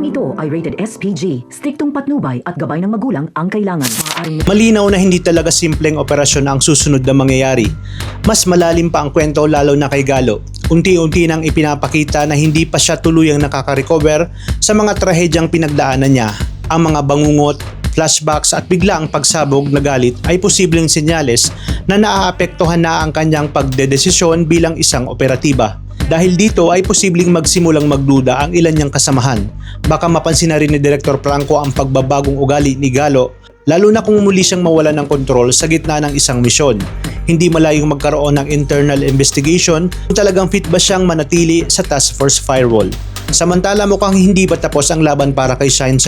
Programang ito ay rated SPG. Striktong patnubay at gabay ng magulang ang kailangan. Malinaw na hindi talaga simpleng operasyon ang susunod na mangyayari. Mas malalim pa ang kwento lalo na kay Galo. Unti-unti nang ipinapakita na hindi pa siya tuluyang nakaka-recover sa mga trahedyang pinagdaanan niya. Ang mga bangungot, flashbacks at biglaang pagsabog na galit ay posibleng senyales na naaapektuhan na ang kanyang pagdedesisyon bilang isang operatiba. Dahil dito ay posibleng magsimulang magduda ang ilan niyang kasamahan. Baka mapansin na rin ni Director Franco ang pagbabagong ugali ni Galo, lalo na kung muli siyang mawala ng kontrol sa gitna ng isang misyon. Hindi malayong magkaroon ng internal investigation kung talagang fit ba siyang manatili sa Task Force Firewall. Samantala mukhang hindi pa tapos ang laban para kay Shine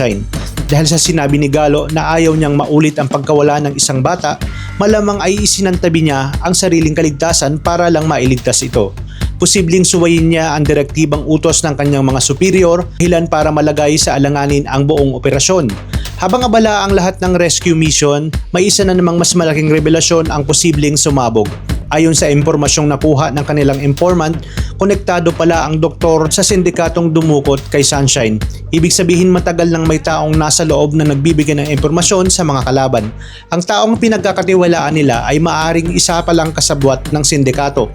dahil sa sinabi ni Galo na ayaw niyang maulit ang pagkawala ng isang bata, malamang ay isinantabi niya ang sariling kaligtasan para lang mailigtas ito. Posibleng suwayin niya ang direktibang utos ng kanyang mga superior dahilan para malagay sa alanganin ang buong operasyon. Habang abala ang lahat ng rescue mission, may isa na namang mas malaking revelasyon ang posibleng sumabog. Ayon sa impormasyong nakuha ng kanilang informant, konektado pala ang doktor sa sindikatong dumukot kay Sunshine. Ibig sabihin matagal nang may taong nasa loob na nagbibigay ng impormasyon sa mga kalaban. Ang taong pinagkakatiwalaan nila ay maaring isa palang kasabwat ng sindikato.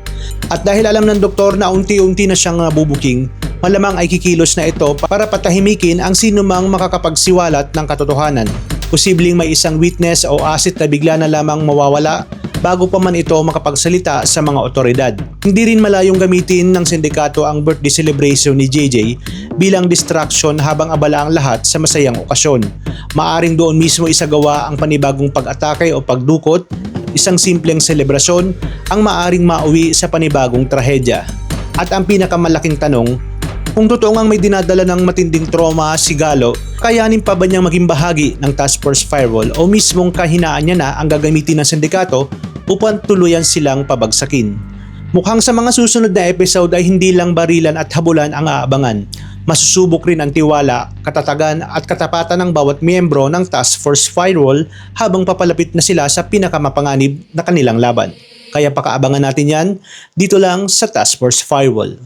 At dahil alam ng doktor na unti-unti na siyang nabubuking, malamang ay kikilos na ito para patahimikin ang sinumang makakapagsiwalat ng katotohanan. Posibleng may isang witness o asset na bigla na lamang mawawala bago pa man ito makapagsalita sa mga otoridad. Hindi rin malayong gamitin ng sindikato ang birthday celebration ni JJ bilang distraction habang abala ang lahat sa masayang okasyon. Maaring doon mismo isagawa ang panibagong pag-atake o pagdukot, isang simpleng selebrasyon ang maaring mauwi sa panibagong trahedya. At ang pinakamalaking tanong, kung totoo ngang may dinadala ng matinding trauma si Galo, kayanin pa ba niyang maging bahagi ng Task Force Firewall o mismong kahinaan niya na ang gagamitin ng sindikato upang tuluyan silang pabagsakin? Mukhang sa mga susunod na episode ay hindi lang barilan at habulan ang aabangan. Masusubok rin ang tiwala, katatagan at katapatan ng bawat miyembro ng Task Force Firewall habang papalapit na sila sa pinakamapanganib na kanilang laban. Kaya pakaabangan natin yan dito lang sa Task Force Firewall.